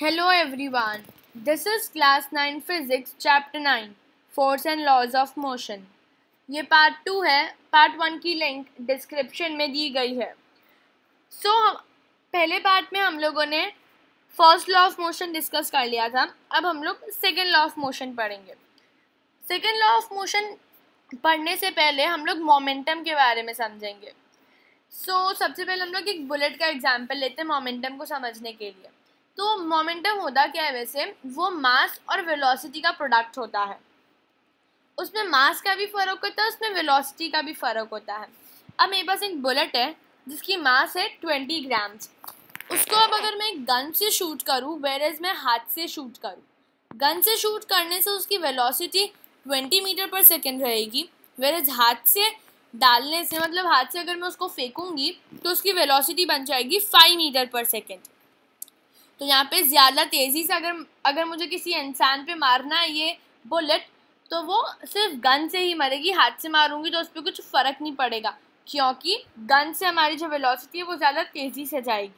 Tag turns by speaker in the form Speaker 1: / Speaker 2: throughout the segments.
Speaker 1: Hello everyone. This is class 9 physics chapter 9 force and laws of motion. ये part 2 है. Part 1 की link description में दी गई है. पहले पार्ट में हम लोगों ने first law of motion discuss कर लिया था. अब हम लोग सेकेंड लॉ ऑफ मोशन पढ़ेंगे. सेकेंड लॉ ऑफ मोशन पढ़ने से पहले हम लोग मोमेंटम के बारे में समझेंगे. सबसे पहले हम लोग एक बुलेट का एग्जाम्पल लेते हैं मोमेंटम को समझने के लिए. तो मोमेंटम होता क्या है? वैसे वो मास और वेलोसिटी का प्रोडक्ट होता है. उसमें मास का भी फ़र्क होता है, उसमें वेलोसिटी का भी फ़र्क होता है. अब मेरे पास एक बुलेट है जिसकी मास है 20 ग्राम्स. उसको अब अगर मैं गन से शूट करूँ, वेरेज मैं हाथ से शूट करूँ, गन से शूट करने से उसकी वेलोसिटी 20 मीटर पर सेकेंड रहेगी. वेरेज हाथ से डालने से, मतलब हाथ से अगर मैं उसको फेंकूँगी तो उसकी वेलोसिटी बन जाएगी 5 मीटर पर सेकेंड. तो यहाँ पे ज़्यादा तेज़ी से अगर मुझे किसी इंसान पे मारना है ये बुलेट, तो वो सिर्फ गन से ही मरेगी. हाथ से मारूंगी तो उस पर कुछ फ़र्क नहीं पड़ेगा, क्योंकि गन से हमारी जो वेलोसिटी है वो ज़्यादा तेज़ी से जाएगी.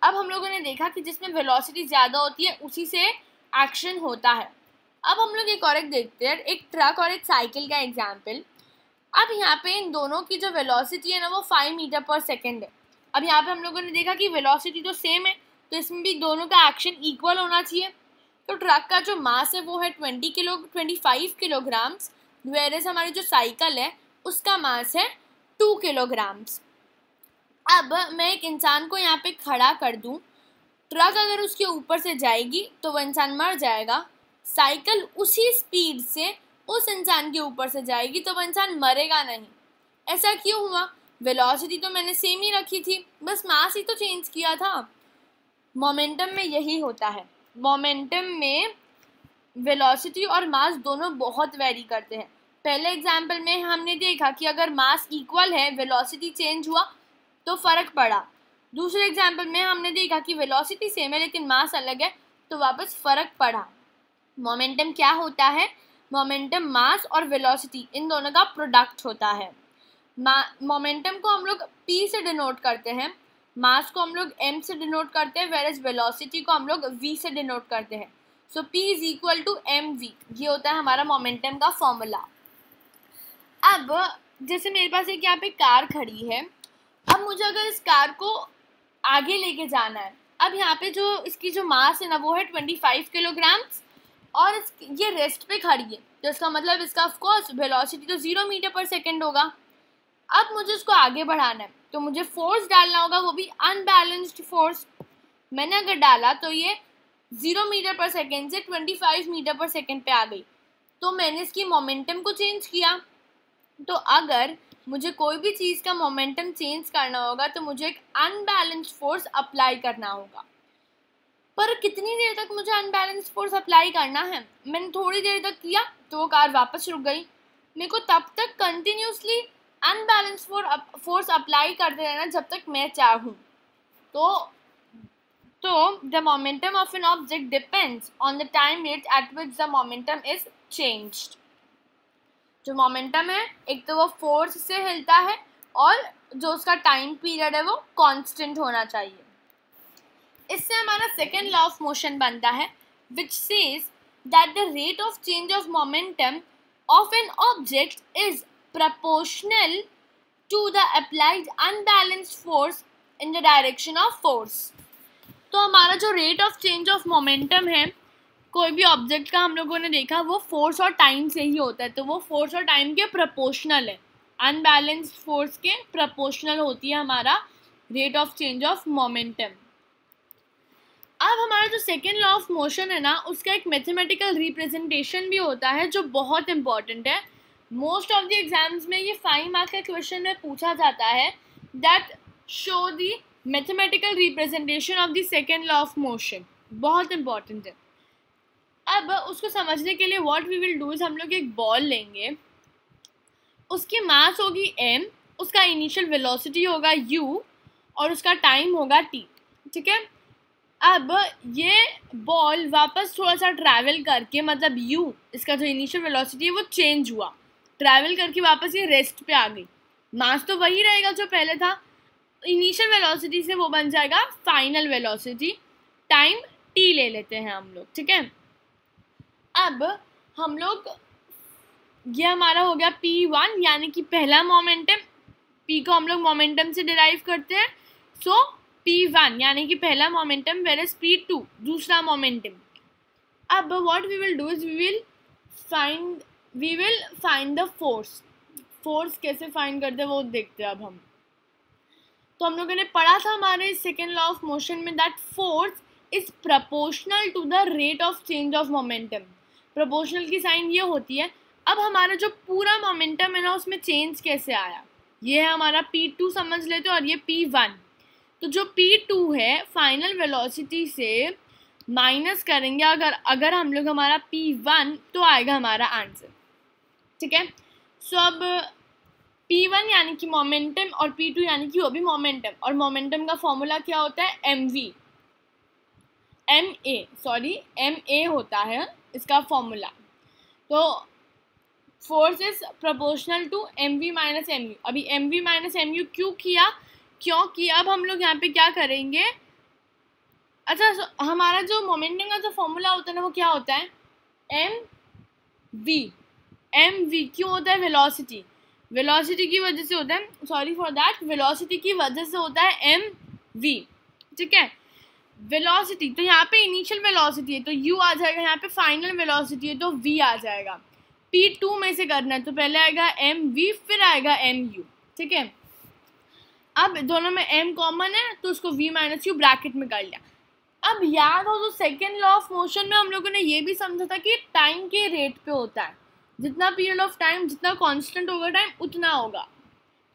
Speaker 1: अब हम लोगों ने देखा कि जिसमें वेलोसिटी ज़्यादा होती है उसी से एक्शन होता है. अब हम लोग एक और देखते हैं, एक ट्रक और एक साइकिल का एग्जाम्पल. अब यहाँ पे इन दोनों की जो वेलोसिटी है ना वो 5 मीटर पर सेकेंड है. अब यहाँ पे हम लोगों ने देखा कि वेलोसिटी तो सेम है, तो इसमें भी दोनों का एक्शन इक्वल होना चाहिए. तो ट्रक का जो मास है वो है 25 किलोग्राम्स, वेरेस हमारी जो साइकिल है उसका मास है 2 किलोग्राम्स. अब मैं एक इंसान को यहाँ पे खड़ा कर दूँ. ट्रक अगर उसके ऊपर से जाएगी तो वो इंसान मर जाएगा. साइकिल उसी स्पीड से उस इंसान के ऊपर से जाएगी तो वो इंसान मरेगा नहीं. ऐसा क्यों हुआ? वेलोसिटी तो मैंने सेम ही रखी थी, बस मास ही तो चेंज किया था. मोमेंटम में यही होता है. मोमेंटम में वेलोसिटी और मास दोनों बहुत वेरी करते हैं. पहले एग्जाम्पल में हमने देखा कि अगर मास इक्वल है, वेलोसिटी चेंज हुआ तो फ़र्क पड़ा. दूसरे एग्जाम्पल में हमने देखा कि वेलोसिटी सेम है लेकिन मास अलग है, तो वापस फ़र्क पड़ा. मोमेंटम क्या होता है? मोमेंटम मास और वेलोसिटी इन दोनों का प्रोडक्ट होता है. मोमेंटम को हम लोग P से डिनोट करते हैं, मास को हम लोग M से डिनोट करते हैं, वेरेज वेलोसिटी को हम लोग V से डिनोट करते हैं. So P is equal to mv. ये होता है हमारा मोमेंटम का फॉर्मूला. अब जैसे मेरे पास एक यहाँ पे कार खड़ी है. अब मुझे अगर इस कार को आगे लेके जाना है. अब यहाँ पे जो इसकी जो मास है ना वो है 25 किलोग्राम्स और ये रेस्ट पे खड़ी है, तो इसका मतलब इसका ऑफकोर्स वेलोसिटी तो 0 मीटर पर सेकेंड होगा. अब मुझे उसको आगे बढ़ाना है तो मुझे फोर्स डालना होगा, वो भी अनबैलेंस्ड फोर्स. मैंने अगर डाला तो ये 0 मीटर पर सेकेंड से 25 मीटर पर सेकेंड पे आ गई, तो मैंने इसकी मोमेंटम को चेंज किया. तो अगर मुझे कोई भी चीज़ का मोमेंटम चेंज करना होगा तो मुझे एक अनबैलेंस्ड फोर्स अप्लाई करना होगा. पर कितनी देर तक मुझे अनबैलेंस्ड फोर्स अप्लाई करना है? मैंने थोड़ी देर तक किया तो वो कार वापस रुक गई. मेरे को तब तक कंटिन्यूसली अनबैलेंस फोर्स अप्लाई करते रहना जब तक मैं चाहूँ. तो the momentum of an object depends on the time rate at which the momentum is changed. जो मोमेंटम है एक तो वो फोर्स से हिलता है और जो उसका टाइम पीरियड है वो कांस्टेंट होना चाहिए. इससे हमारा सेकेंड लॉ ऑफ मोशन बनता है, which says that the rate of change of momentum of an object is proportional to the applied unbalanced force in the direction of force. तो हमारा जो rate of change of momentum है कोई भी object का हम लोगों ने देखा वो फोर्स और टाइम से ही होता है, तो वो फोर्स और टाइम के प्रोपोर्शनल है. अनबैलेंस्ड फोर्स के प्रोपोर्शनल होती है हमारा rate of change of momentum. अब हमारा जो सेकेंड लॉ ऑफ मोशन है ना उसका एक मैथमेटिकल रिप्रेजेंटेशन भी होता है जो बहुत इंपॉर्टेंट है. मोस्ट ऑफ द एग्जाम्स में ये 5 मार्क्स का क्वेश्चन में पूछा जाता है, that show the mathematical representation of the second law of motion. बहुत इंपॉर्टेंट है. अब उसको समझने के लिए what we will do is हम लोग एक बॉल लेंगे, उसकी मास होगी m, उसका इनिशियल वेलोसिटी होगा u और उसका टाइम होगा t. ठीक है. अब ये बॉल वापस थोड़ा सा ट्रैवल करके, मतलब u इसका जो इनिशियल वेलोसिटी है वो चेंज हुआ, ट्रैवल करके वापस ये रेस्ट पे आ गई. मास तो वही रहेगा जो पहले था, इनिशियल वेलोसिटी से वो बन जाएगा फाइनल वेलोसिटी, टाइम t ले लेते हैं हम लोग, ठीक है। अब हम लोग, ये हमारा हो गया p1 यानी कि पहला मोमेंटम, p को हम लोग मोमेंटम से डिराइव करते हैं, सो p1 यानी कि पहला मोमेंटम, वेयर इज p2 दूसरा मोमेंटम। अब what we will do is we will find the force. Force कैसे फाइंड करते हैं वो देखते हैं अब हम। तो हम लोगों ने पढ़ा था हमारे सेकेंड लॉ ऑफ मोशन में that force is proportional to the rate of change of momentum. Proportional की साइन ये होती है। अब हमारा जो पूरा मोमेंटम है ना उसमें चेंज कैसे आया, ये है हमारा p2 समझ लेते हो, और ये p1। तो जो p2 है फाइनल वेलोसिटी से माइनस करेंगे अगर हम लोग हमारा p1, तो आएगा हमारा आंसर, ठीक है। सो अब p1 यानी कि मोमेंटम और p2 यानी कि वो भी मोमेंटम, और मोमेंटम का फॉर्मूला क्या होता है, ma होता है इसका फॉर्मूला। तो force is proportional to mv minus mu। अभी mv माइनस mu क्यों किया, क्योंकि अब हम लोग यहाँ पे क्या करेंगे, अच्छा हमारा जो मोमेंटम का जो फॉर्मूला होता है ना वो क्या होता है, mv क्यों होता है, वेलोसिटी की वजह से होता है, सॉरी फॉर दैट, वेलोसिटी की वजह से होता है mv, ठीक है। वेलोसिटी तो यहाँ पे इनिशियल वेलोसिटी है तो u आ जाएगा, यहाँ पे फाइनल वेलोसिटी है तो v आ जाएगा। p2 में से करना है तो पहले आएगा mv फिर आएगा mu, ठीक है। अब दोनों में m कॉमन है तो उसको v माइनस यू ब्रैकेट में कर लिया। अब याद हो तो सेकेंड लॉ ऑफ मोशन में हम लोगों ने ये भी समझा था कि टाइम के रेट पे होता है, जितना पीरियड ऑफ टाइम जितना कांस्टेंट होगा टाइम उतना होगा।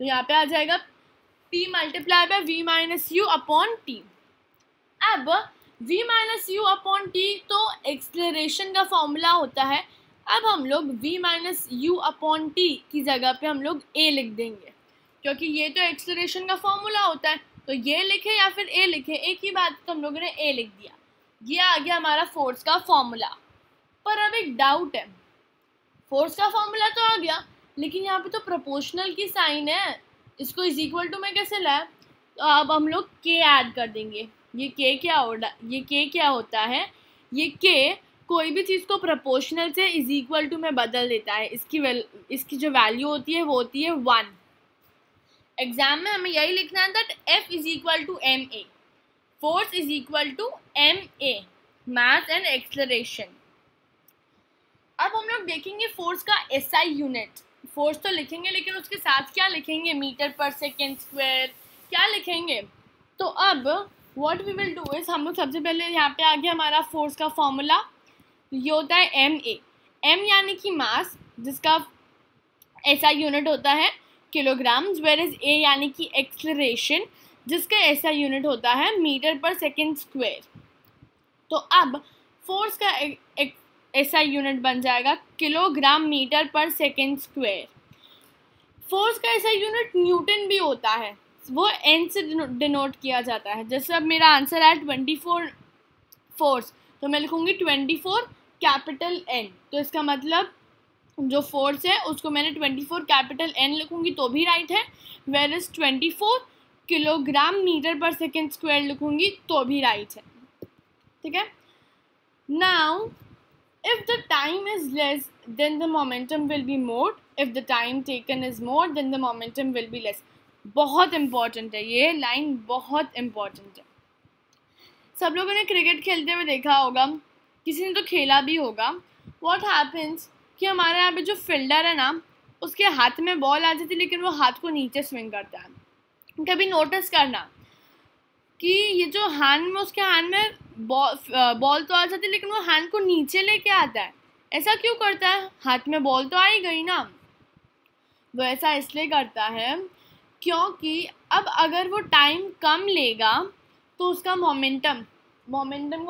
Speaker 1: तो यहाँ पे आ जाएगा p multiply by v minus you upon T. अब v minus you upon T तो एक्सलेरेशन का फॉर्मूला होता है। अब हम लोग v minus you upon T की जगह पे हम लोग a लिख देंगे, क्योंकि ये तो एक्सलेरेशन का फॉर्मूला होता है, तो ये लिखे या फिर a लिखे एक ही बात, तो हम लोगों ने a लिख दिया। ये आ गया हमारा फोर्स का फॉर्मूला। पर अब एक डाउट है, फोर्स का फॉर्मूला तो आ गया लेकिन यहाँ पे तो प्रोपोर्शनल की साइन है, इसको इज इक्वल टू में कैसे लाए, तो अब हम लोग k ऐड कर देंगे। ये k क्या होता है, ये k कोई भी चीज़ को प्रोपोर्शनल से इज इक्वल टू में बदल देता है, इसकी जो वैल्यू होती है वो होती है 1। एग्जाम में हमें यही लिखना है that F is equal to ma, force is equal to ma, mass and acceleration. अब हम लोग देखेंगे फोर्स का SI यूनिट। फोर्स तो लिखेंगे लेकिन उसके साथ क्या लिखेंगे, मीटर पर सेकेंड स्क्वायर क्या लिखेंगे। तो अब what we will do is, हम लोग सबसे पहले यहाँ पे आ गया हमारा फोर्स का फॉर्मूला, ये होता है ma, m यानी कि मास जिसका SI यूनिट होता है किलोग्राम्स, वेयर इज a यानी कि एक्सलरेशन जिसका SI यूनिट होता है मीटर पर सेकेंड स्क्वायर। तो अब फोर्स का SI यूनिट बन जाएगा किलोग्राम मीटर पर सेकेंड स्क्वायर। फोर्स का SI यूनिट न्यूटन भी होता है, वो n से डिनोट किया जाता है। जैसे अब मेरा आंसर है 24 फोर्स, तो मैं लिखूँगी 24 कैपिटल N, तो इसका मतलब जो फोर्स है उसको मैंने 24 कैपिटल N लिखूँगी तो भी राइट है, वेयर इज 24 किलोग्राम मीटर पर सेकेंड स्क्वायर लिखूँगी तो भी राइट है, ठीक है। Now if the time is less then the momentum will be more, if the time taken is more then the momentum will be less। बहुत important है ये लाइन, बहुत इम्पॉर्टेंट है। सब लोगों ने क्रिकेट खेलते हुए देखा होगा, किसी ने तो खेला भी होगा। व्हाट हैपन्स कि हमारे यहाँ पे जो फील्डर है ना उसके हाथ में बॉल आ जाती है लेकिन वो हाथ को नीचे स्विंग करता है। कभी नोटिस करना कि ये जो हैंड में, उसके हैंड में बॉल तो आ जाती है लेकिन वो हैंड को नीचे लेके आता है, ऐसा क्यों करता है, हाथ में बॉल तो आ ही गई ना। वो ऐसा इसलिए करता है क्योंकि अब अगर वो टाइम कम लेगा तो उसका मोमेंटम को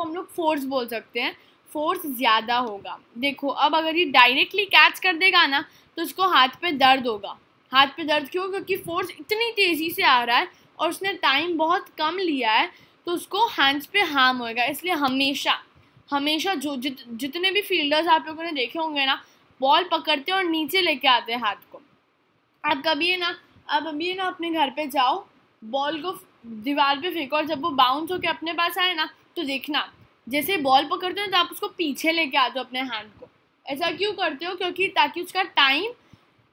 Speaker 1: हम लोग फोर्स बोल सकते हैं, फोर्स ज़्यादा होगा। देखो अब अगर ये डायरेक्टली कैच कर देगा ना तो उसको हाथ पे दर्द होगा। हाथ पे दर्द क्यों, क्योंकि फोर्स इतनी तेज़ी से आ रहा है और उसने टाइम बहुत कम लिया है, तो उसको हैंड्स पे हार्म होएगा। इसलिए हमेशा जो जितने भी फील्डर्स आप लोगों ने देखे होंगे ना, बॉल पकड़ते हैं और नीचे लेके आते हैं हाथ को। आप अभी ना अपने घर पे जाओ, बॉल को दीवार पे फेंको और जब वो बाउंस होकर अपने पास आए ना तो देखना, जैसे बॉल पकड़ते हो तो आप उसको पीछे लेके आते हो अपने हैंड को। ऐसा क्यों करते हो? क्योंकि ताकि उसका टाइम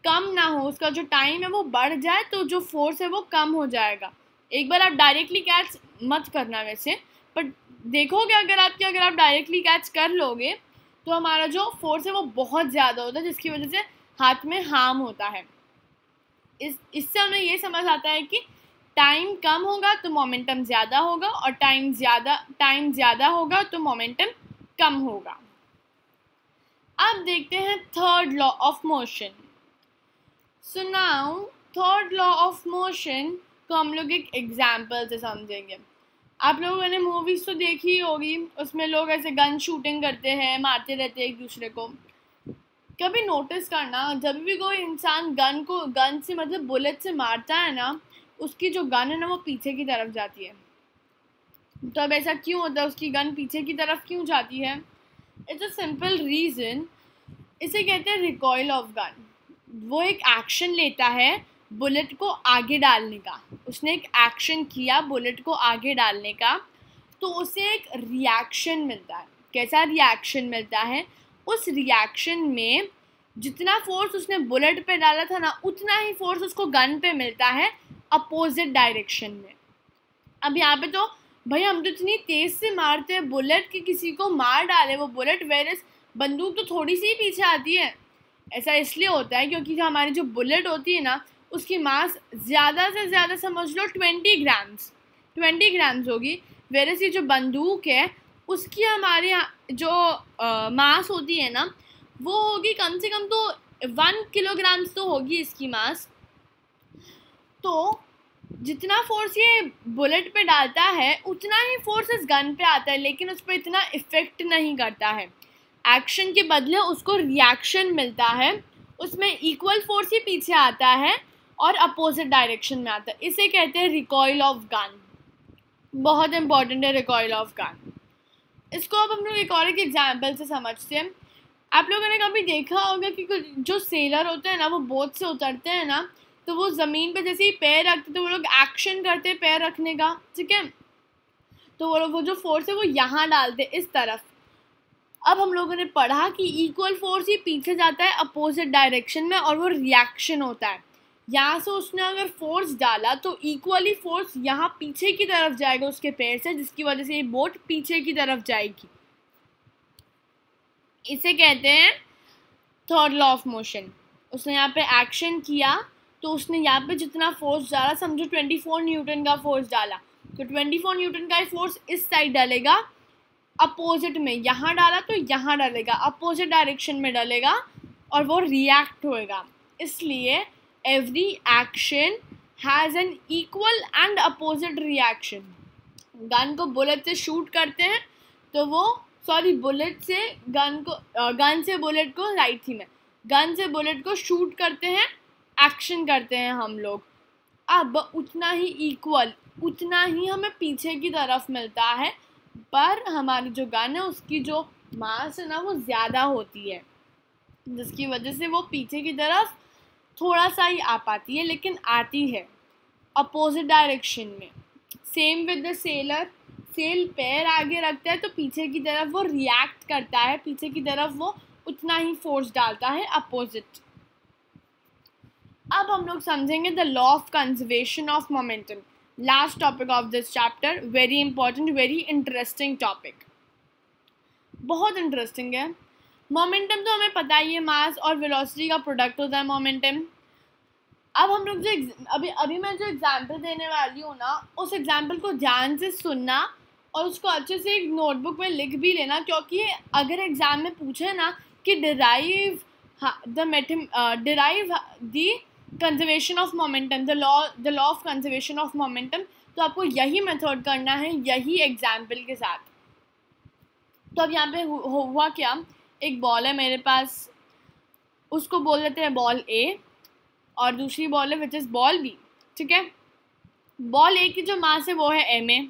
Speaker 1: कम ना हो, उसका जो टाइम है वो बढ़ जाए, तो जो फोर्स है वो कम हो जाएगा। एक बार आप डायरेक्टली कैच मत करना वैसे, बट देखोगे अगर आप डायरेक्टली कैच कर लोगे तो हमारा जो फोर्स है वो बहुत ज़्यादा होता है, जिसकी वजह से हाथ में हार्म होता है। इससे हमें ये समझ आता है कि टाइम कम होगा तो मोमेंटम ज़्यादा होगा, और टाइम ज़्यादा होगा तो मोमेंटम कम होगा। अब देखते हैं third law of motion. So now third law of motion को हम लोग एक एग्जाम्पल से समझेंगे। आप लोगों ने मूवीज़ तो देखी होगी, उसमें लोग ऐसे गन शूटिंग करते हैं, मारते रहते हैं एक दूसरे को। कभी नोटिस करना, जब भी कोई इंसान गन से मतलब बुलेट से मारता है ना, उसकी जो गन है ना वो पीछे की तरफ जाती है। तो अब ऐसा क्यों होता है? उसकी गन पीछे की तरफ क्यों जाती है? It's a simple reason. इसे कहते हैं रिकॉइल ऑफ गन। वो एक एक्शन लेता है बुलेट को आगे डालने का। उसने एक एक्शन किया बुलेट को आगे डालने का, तो उसे एक रिएक्शन मिलता है। कैसा रिएक्शन मिलता है? उस रिएक्शन में जितना फोर्स उसने बुलेट पे डाला था ना, उतना ही फोर्स उसको गन पे मिलता है अपोजिट डायरेक्शन में। अब यहाँ पे तो भाई हम तो इतनी तेज़ से मारते हैं बुलेट कि किसी को मार डाले वो बुलेट, वेरस बंदूक तो थोड़ी सी ही पीछे आती है। ऐसा इसलिए होता है क्योंकि जो हमारी जो बुलेट होती है ना, उसकी मास ज़्यादा से ज़्यादा समझ लो 20 ग्राम्स होगी, वेरस ये जो बंदूक है उसकी हमारे जो मास होती है ना वो होगी कम से कम तो 1 किलोग्राम्स तो होगी इसकी मास। तो जितना फोर्स ये बुलेट पे डालता है उतना ही फोर्स इस गन पे आता है, लेकिन उस पर इतना इफेक्ट नहीं करता है। एक्शन के बदले उसको रिएक्शन मिलता है, उसमें इक्वल फोर्स ही पीछे आता है और अपोजिट डायरेक्शन में आता है। इसे कहते हैं रिकॉइल ऑफ गन। बहुत इंपॉर्टेंट है रिकॉइल ऑफ गन। इसको अब हम लोग एक और एक एग्जाम्पल से समझते हैं। आप लोगों ने कभी देखा होगा कि जो सेलर होते हैं ना, वो बोट से उतरते हैं ना, तो वो ज़मीन पे जैसे ही पैर रखते तो वो लोग एक्शन करते हैं पैर रखने का, ठीक है। तो वो जो फोर्स है वो यहाँ डालते इस तरफ। अब हम लोगों ने पढ़ा कि इक्वल फोर्स ही पीछे जाता है अपोजिट डायरेक्शन में और वो रिएक्शन होता है। यहाँ से उसने अगर फोर्स डाला तो इक्वली फोर्स यहाँ पीछे की तरफ जाएगा उसके पैर से, जिसकी वजह से ये बोट पीछे की तरफ जाएगी। इसे कहते हैं थर्ड लॉ ऑफ मोशन। उसने यहाँ पे एक्शन किया तो उसने यहाँ पे जितना फोर्स डाला, समझो 24 न्यूटन का फोर्स डाला, तो 24 न्यूटन का फोर्स इस साइड डालेगा अपोजिट में, यहाँ डाला तो यहाँ डालेगा, अपोजिट डायरेक्शन में डालेगा और वो रिएक्ट होएगा। इसलिए every action has an equal and opposite reaction. Gun को बुलेट से शूट करते हैं तो वो बुलेट से गन से बुलेट को राइट थी मैं गन से बुलेट को शूट करते हैं, एक्शन करते हैं हम लोग। अब उतना ही इक्वल, उतना ही हमें पीछे की तरफ मिलता है, पर हमारी जो गन है उसकी जो मास है ना वो ज़्यादा होती है, जिसकी वजह से वो पीछे की तरफ थोड़ा सा ही आ पाती है, लेकिन आती है अपोजिट डायरेक्शन में। Same with the sailor. सेल पैर आगे रखता है तो पीछे की तरफ वो रिएक्ट करता है, पीछे की तरफ वो उतना ही फोर्स डालता है अपोजिट। अब हम लोग समझेंगे the law of conservation of momentum, last topic of this chapter. Very important, very interesting topic, बहुत इंटरेस्टिंग है। मोमेंटम तो हमें पता ही है, मास और वेलोसिटी का प्रोडक्ट होता है मोमेंटम। अब हम लोग जो अभी मैं जो एग्जाम्पल देने वाली हूँ ना, उस एग्जाम्पल को ध्यान से सुनना और उसको अच्छे से एक नोटबुक में लिख भी लेना, क्योंकि अगर एग्ज़ाम में पूछे ना कि derive the conservation of momentum, the law of conservation of momentum, तो आपको यही मेथड करना है, यही एग्जाम्पल के साथ। तो अब यहाँ पे हुआ क्या, एक बॉल है मेरे पास, उसको बोल देते हैं बॉल ए, और दूसरी बॉल है विच इज़ बॉल बी, ठीक है। बॉल ए की जो मास है वो है एम ए,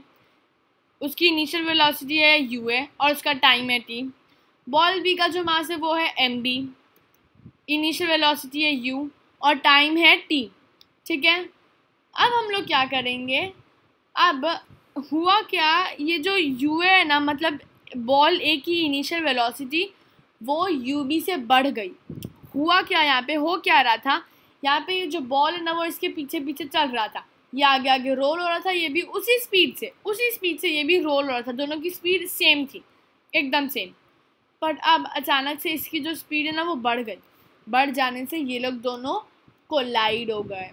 Speaker 1: उसकी इनिशियल वेलोसिटी है यू ए और उसका टाइम है टी। बॉल बी का जो मास है वो है एम बी, इनिशियल वेलोसिटी है यू और टाइम है टी, ठीक है। अब हम लोग क्या करेंगे, अब हुआ क्या, ये जो यू है ना, मतलब बॉल ए की इनिशियल वेलोसिटी वो यू बी से बढ़ गई। हुआ क्या यहाँ पे, हो क्या रहा था, यहाँ पे ये जो बॉल है ना वो इसके पीछे पीछे चल रहा था, ये आगे आगे रोल हो रहा था, ये भी उसी स्पीड से ये भी रोल हो रहा था, दोनों की स्पीड सेम थी, एकदम सेम। पर अब अचानक से इसकी जो स्पीड है ना वो बढ़ गई, बढ़ जाने से ये लोग दोनों कोलाइड हो गए।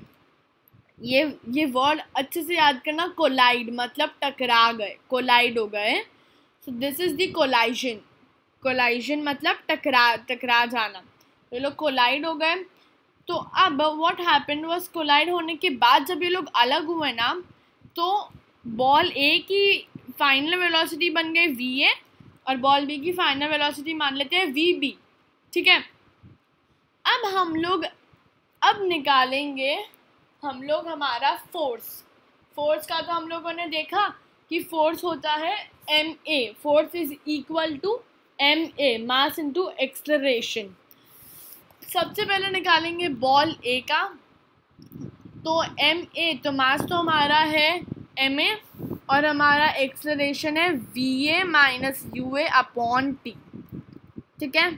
Speaker 1: ये वर्ड अच्छे से याद करना, कोलाइड मतलब टकरा गए, कोलाइड हो गए। So this is the collision, collision मतलब टकरा जाना, ये लोग कोलाइड हो गए। तो अब व्हाट हैपेंड वाज, कोलाइड होने के बाद जब ये लोग अलग हुए ना, तो बॉल ए की फाइनल वेलोसिटी बन गई वी ए और बॉल बी की फाइनल वेलोसिटी मान लेते हैं वी बी, ठीक है। अब हम लोग अब निकालेंगे हम लोग हमारा फोर्स का, तो हम लोगों ने देखा कि फोर्स होता है M A, force is equal to M A, mass into acceleration. सबसे पहले निकालेंगे बॉल ए का, तो एम ए, तो मास तो हमारा है एम ए और हमारा एक्सेलरेशन है we A minus you A upon T, ठीक है।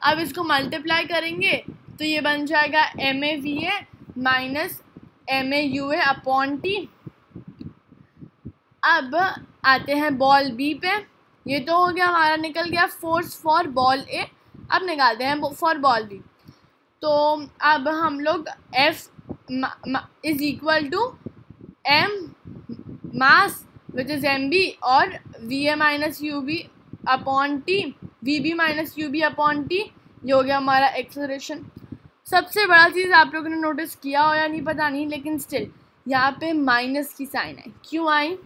Speaker 1: अब इसको मल्टीप्लाई करेंगे तो ये बन जाएगा M A V A minus M A U A upon T. अब आते हैं बॉल बी पे, ये तो हो गया हमारा, निकल गया फोर्स फॉर बॉल ए। अब निकालते हैं फॉर बॉल बी, तो अब हम लोग F is equal to M mass which is M B और V A minus U B upon T, V B minus U B upon T, ये हो गया हमारा एक्सेलरेशन। सबसे बड़ा चीज़ आप लोगों ने नोटिस किया हो या नहीं पता नहीं, लेकिन स्टिल यहाँ पे माइनस की साइन है, क्यों आई,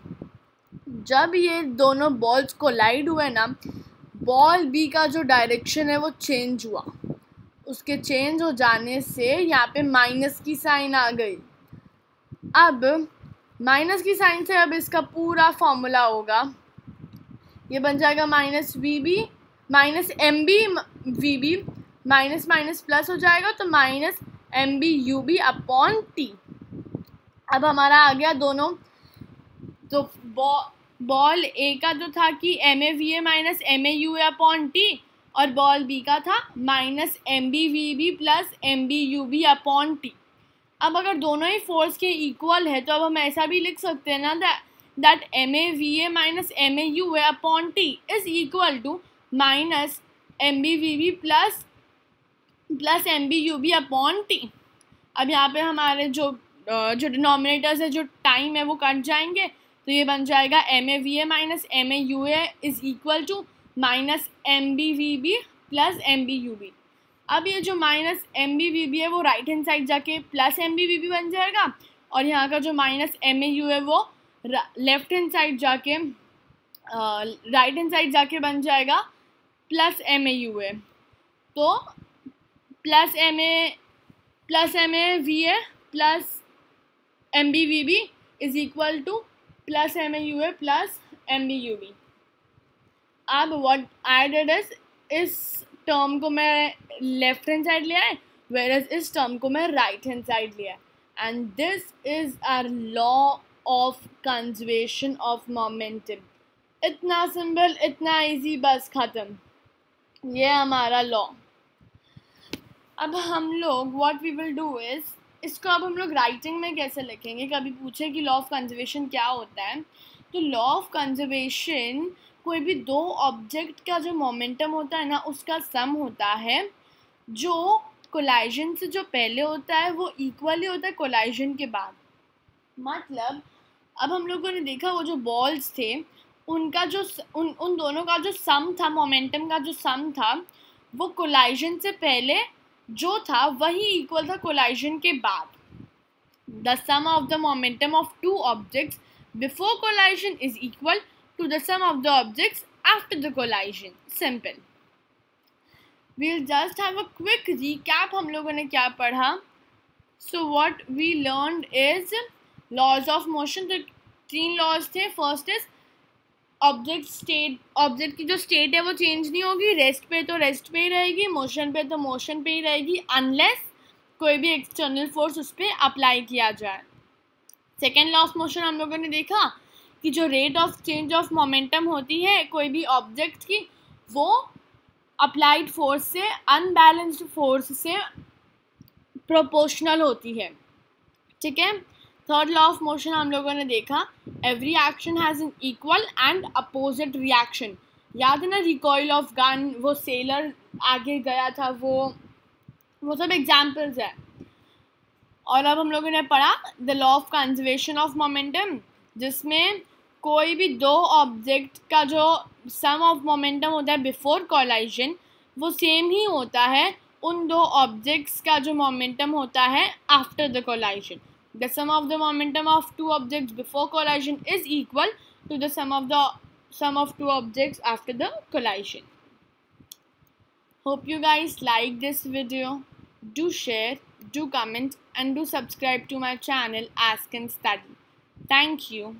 Speaker 1: जब ये दोनों बॉल्स कोलाइड हुए ना, बॉल बी का जो डायरेक्शन है वो चेंज हुआ, उसके चेंज हो जाने से यहाँ पे माइनस की साइन आ गई। अब माइनस की साइन से अब इसका पूरा फॉर्मूला होगा, ये बन जाएगा minus V B minus M B V B, minus minus plus हो जाएगा तो minus M B U B upon T. अब हमारा आ गया दोनों, तो बॉल ए का जो था कि M A V A minus M A U A upon T, और बॉल बी का था minus M B V B plus M B U B upon T. अब अगर दोनों ही फोर्स के इक्वल है तो अब हम ऐसा भी लिख सकते हैं ना that M A V A minus M A U A upon T is equal to minus M B V B plus M B U B upon T. अब यहाँ पे हमारे जो डिनोमिनेटर्स है, जो टाइम है वो कट जाएंगे, तो ये बन जाएगा M A V A minus M A U A is equal to minus M B V B plus M B U B. अब ये जो minus M B V B है वो राइट हैंड साइड जाके plus M B V B बन जाएगा, और यहाँ का जो माइनस एम ए यू है वो लेफ्ट हैंड साइड जाके राइट हैंड साइड जाके बन जाएगा प्लस एम ए यू है। तो plus M A V A plus M B V B is equal to plus M A U A plus M B U B. अब what I did इस term को मैं left hand side ले आए, where इस term को मैं right hand side ले आए, and this is our law of conservation of momentum. इतना सिंपल, इतना इजी, बस ख़त्म, ये हमारा लॉ। अब हम लोग what we will do is, इसको अब हम लोग राइटिंग में कैसे लिखेंगे, कभी पूछे कि लॉ ऑफ कंजर्वेशन क्या होता है, तो लॉ ऑफ कंजर्वेशन कोई भी दो ऑब्जेक्ट का जो मोमेंटम होता है ना उसका सम होता है, जो कोलाइजन से जो पहले होता है वो इक्वली होता है कोलाइजन के बाद। मतलब अब हम लोगों ने देखा वो जो बॉल्स थे उनका जो उन दोनों का जो सम था, मोमेंटम का जो सम था, वो कोलाइजन से पहले जो था वही इक्वल था कोलाइजन के बाद। The sum of the momentum of two objects before collision is equal to the sum of the objects after the collision. Simple. We'll just have a quick recap. हम लोगों ने क्या पढ़ा? So what we learned is laws of motion. तो 3 laws थे. First is object की जो state है वो चेंज नहीं होगी, रेस्ट पे तो रेस्ट पे ही रहेगी, मोशन पे तो मोशन पे ही रहेगी, अनलेस कोई भी एक्सटर्नल फोर्स उस पर अप्लाई किया जाए। सेकेंड लॉ ऑफ मोशन हम लोगों ने देखा कि जो rate of change of momentum होती है कोई भी ऑब्जेक्ट की, वो अप्लाइड फोर्स से अनबैलेंस्ड फोर्स से प्रोपोर्शनल होती है, ठीक है। थर्ड लॉ ऑफ मोशन हम लोगों ने देखा every action has an equal and opposite reaction. याद है ना रिकॉइल ऑफ गन, वो सेलर आगे गया था, वो सब एग्जाम्पल्स है। और अब हम लोगों ने पढ़ा the law of conservation of momentum, जिसमें कोई भी दो ऑब्जेक्ट का जो सम ऑफ मोमेंटम होता है बिफोर कोलाइजन वो सेम ही होता है उन दो ऑब्जेक्ट्स का जो मोमेंटम होता है after the collision. The sum of the momentum of two objects before collision is equal to the sum of two objects after the collision. Hope you guys like this video. Do share, do comment and do subscribe to my channel Ask and Study. Thank you.